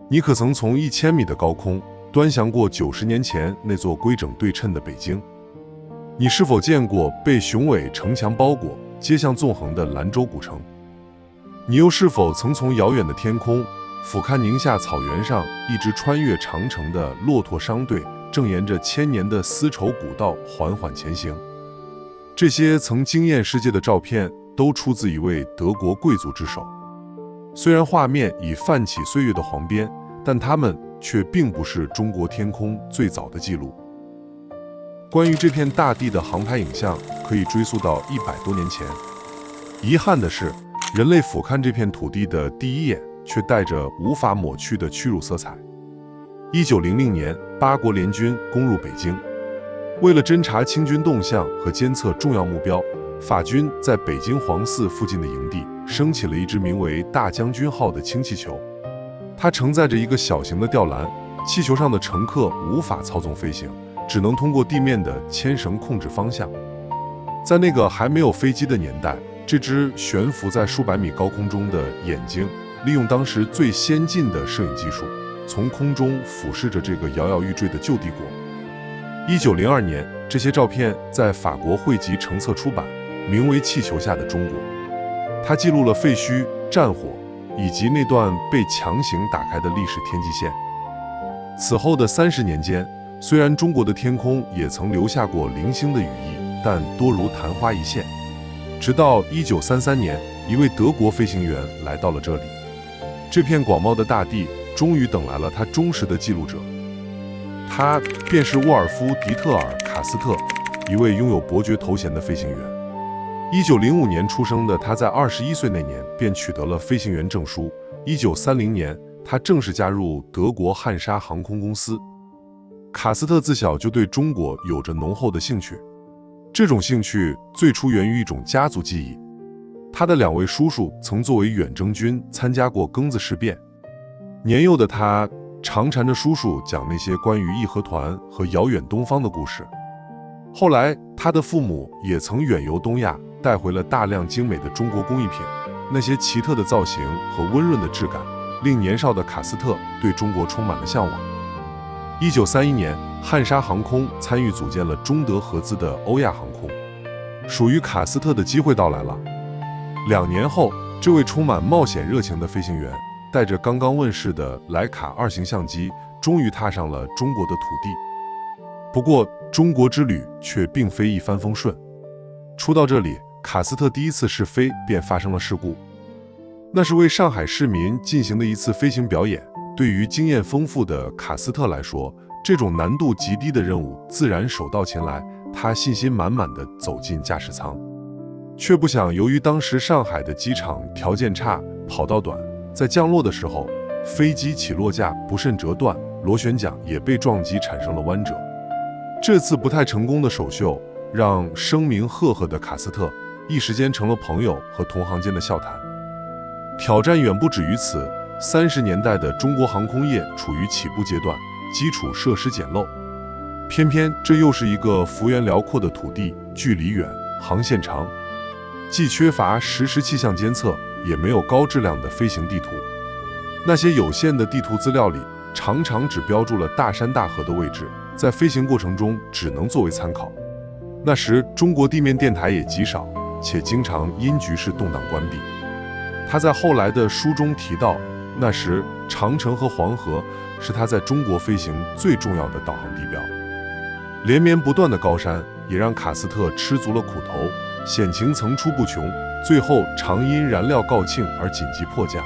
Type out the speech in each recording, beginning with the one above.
你可曾从1000米的高空端详过90年前那座规整对称的北京？你是否见过被雄伟城墙包裹、街巷纵横的兰州古城？你又是否曾从遥远的天空俯瞰宁夏草原上一直穿越长城的骆驼商队，正沿着千年的丝绸古道缓缓前行？这些曾惊艳世界的照片都出自一位德国贵族之手。虽然画面已泛起岁月的黄边，但它们却并不是中国天空最早的记录。关于这片大地的航拍影像可以追溯到100多年前。遗憾的是，人类俯瞰这片土地的第一眼却带着无法抹去的屈辱色彩。1900年，八国联军攻入北京，为了侦察清军动向和监测重要目标，法军在北京皇寺附近的营地升起了一支名为大将军号的氢气球，它承载着一个小型的吊篮，气球上的乘客无法操纵飞行，只能通过地面的牵绳控制方向。在那个还没有飞机的年代，这只悬浮在数百米高空中的眼睛，利用当时最先进的摄影技术，从空中俯视着这个摇摇欲坠的旧帝国。1902年，这些照片在法国汇集成册出版，名为《气球下的中国》。它记录了废墟、战火以及那段被强行打开的历史天际线。此后的30年间，虽然中国的天空也曾留下过零星的羽翼，但多如昙花一现。直到1933年，一位德国飞行员来到了这里，这片广袤的大地终于等来了他忠实的记录者。他便是沃尔夫·迪特尔·卡斯特，一位拥有伯爵头衔的飞行员。1905年出生的他，在21岁那年便取得了飞行员证书。1930年，他正式加入德国汉莎航空公司。卡斯特自小就对中国有着浓厚的兴趣，这种兴趣最初源于一种家族记忆。他的2位叔叔曾作为远征军参加过庚子事变，年幼的他常缠着叔叔讲那些关于义和团和遥远东方的故事。后来，他的父母也曾远游东亚，带回了大量精美的中国工艺品。那些奇特的造型和温润的质感，令年少的卡斯特对中国充满了向往。1931年，汉莎航空参与组建了中德合资的欧亚航空，属于卡斯特的机会到来了。2年后，这位充满冒险热情的飞行员带着刚刚问世的徕卡2型相机，终于踏上了中国的土地。不过，中国之旅却并非一帆风顺。初到这里，卡斯特第一次试飞便发生了事故。那是为上海市民进行的一次飞行表演。对于经验丰富的卡斯特来说，这种难度极低的任务自然手到擒来。他信心满满地走进驾驶舱，却不想由于当时上海的机场条件差，跑道短，在降落的时候，飞机起落架不慎折断，螺旋桨也被撞击产生了弯折。这次不太成功的首秀，让声名赫赫的卡斯特一时间成了朋友和同行间的笑谈。挑战远不止于此。30年代的中国航空业处于起步阶段，基础设施简陋，偏偏这又是一个幅员辽阔的土地，距离远，航线长，既缺乏实时气象监测，也没有高质量的飞行地图。那些有限的地图资料里，常常只标注了大山大河的位置，在飞行过程中只能作为参考。那时中国地面电台也极少，且经常因局势动荡关闭。他在后来的书中提到，那时长城和黄河是他在中国飞行最重要的导航地标。连绵不断的高山也让卡斯特吃足了苦头，险情层出不穷，最后常因燃料告罄而紧急迫降。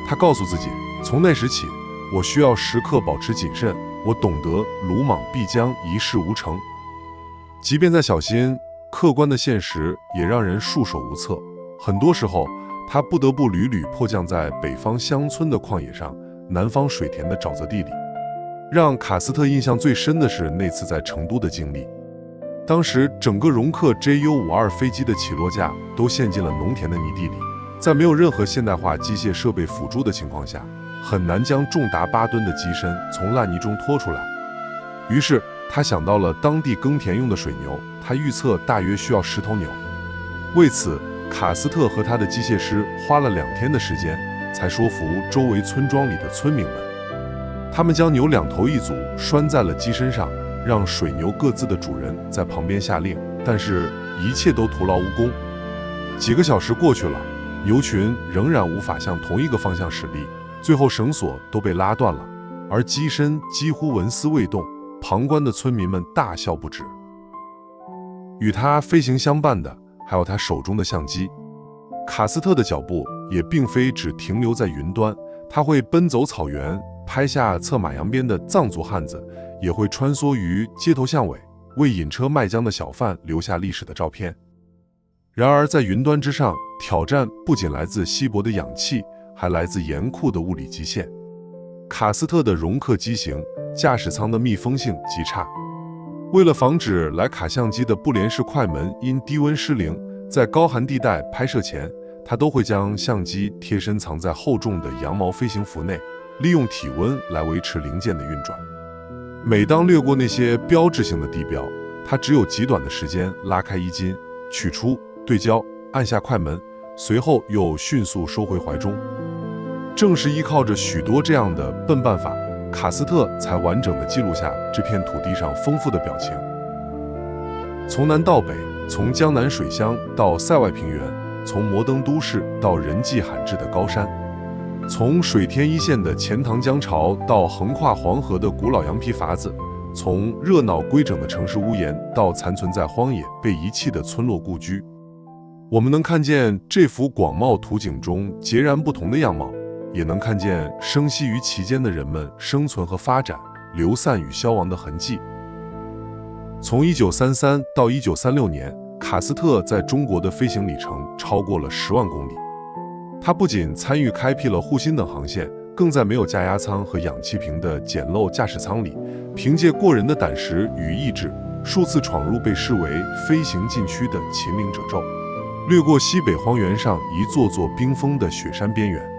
他告诉自己，从那时起，我需要时刻保持谨慎，我懂得鲁莽必将一事无成。即便再小心，客观的现实也让人束手无策。很多时候，他不得不屡屡迫降在北方乡村的旷野上，南方水田的沼泽地里。让卡斯特印象最深的是那次在成都的经历。当时整个容克 JU-52飞机的起落架都陷进了农田的泥地里，在没有任何现代化机械设备辅助的情况下，很难将重达8吨的机身从烂泥中拖出来。于是他想到了当地耕田用的水牛，他预测大约需要10头牛。为此，卡斯特和他的机械师花了2天的时间，才说服周围村庄里的村民们。他们将牛2头一组拴在了鸡身上，让水牛各自的主人在旁边下令，但是一切都徒劳无功。几个小时过去了，牛群仍然无法向同一个方向使力，最后绳索都被拉断了，而鸡身几乎纹丝未动。旁观的村民们大笑不止。与他飞行相伴的还有他手中的相机。卡斯特的脚步也并非只停留在云端，他会奔走草原，拍下策马扬鞭的藏族汉子，也会穿梭于街头巷尾，为引车卖浆的小贩留下历史的照片。然而在云端之上，挑战不仅来自稀薄的氧气，还来自严酷的物理极限。卡斯特的容克机型，驾驶舱的密封性极差。为了防止徕卡相机的不连式快门因低温失灵，在高寒地带拍摄前，他都会将相机贴身藏在厚重的羊毛飞行服内，利用体温来维持零件的运转。每当掠过那些标志性的地标，他只有极短的时间拉开衣襟，取出对焦，按下快门，随后又迅速收回怀中。正是依靠着许多这样的笨办法，卡斯特才完整地记录下这片土地上丰富的表情。从南到北，从江南水乡到塞外平原，从摩登都市到人迹罕至的高山，从水天一线的钱塘江潮到横跨黄河的古老羊皮筏子，从热闹规整的城市屋檐到残存在荒野被遗弃的村落故居，我们能看见这幅广袤图景中截然不同的样貌，也能看见生息于其间的人们生存和发展、流散与消亡的痕迹。从1933到1936年，卡斯特在中国的飞行里程超过了10万公里。他不仅参与开辟了沪新等航线，更在没有加压舱和氧气瓶的简陋驾驶舱里，凭借过人的胆识与意志，数次闯入被视为飞行禁区的秦岭褶皱，掠过西北荒原上一座座冰封的雪山边缘。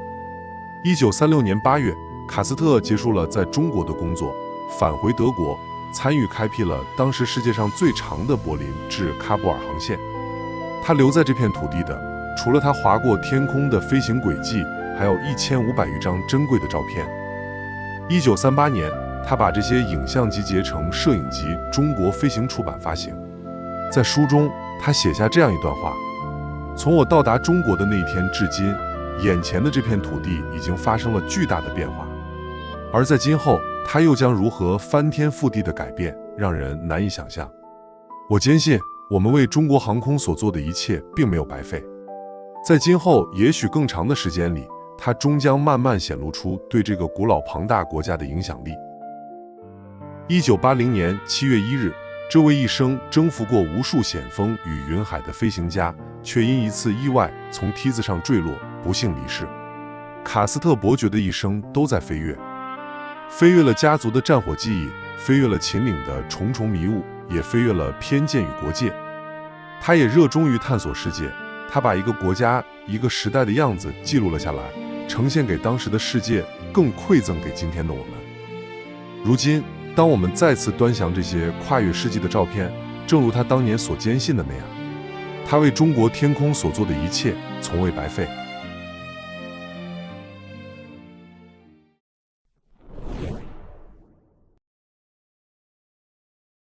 1936年8月，卡斯特结束了在中国的工作，返回德国，参与开辟了当时世界上最长的柏林至喀布尔航线。他留在这片土地的，除了他划过天空的飞行轨迹，还有1500余张珍贵的照片。1938年，他把这些影像集结成摄影集《中国飞行》出版发行。在书中，他写下这样一段话：从我到达中国的那一天至今，眼前的这片土地已经发生了巨大的变化，而在今后，它又将如何翻天覆地的改变，让人难以想象。我坚信，我们为中国航空所做的一切并没有白费。在今后也许更长的时间里，它终将慢慢显露出对这个古老庞大国家的影响力。1980年7月1日，这位一生征服过无数险峰与云海的飞行家，却因一次意外从梯子上坠落，不幸离世。卡斯特伯爵的一生都在飞跃，飞越了家族的战火记忆，飞越了秦岭的重重迷雾，也飞越了偏见与国界。他也热衷于探索世界，他把一个国家、一个时代的样子记录了下来，呈现给当时的世界，更馈赠给今天的我们。如今，当我们再次端详这些跨越世纪的照片，正如他当年所坚信的那样，他为中国天空所做的一切从未白费。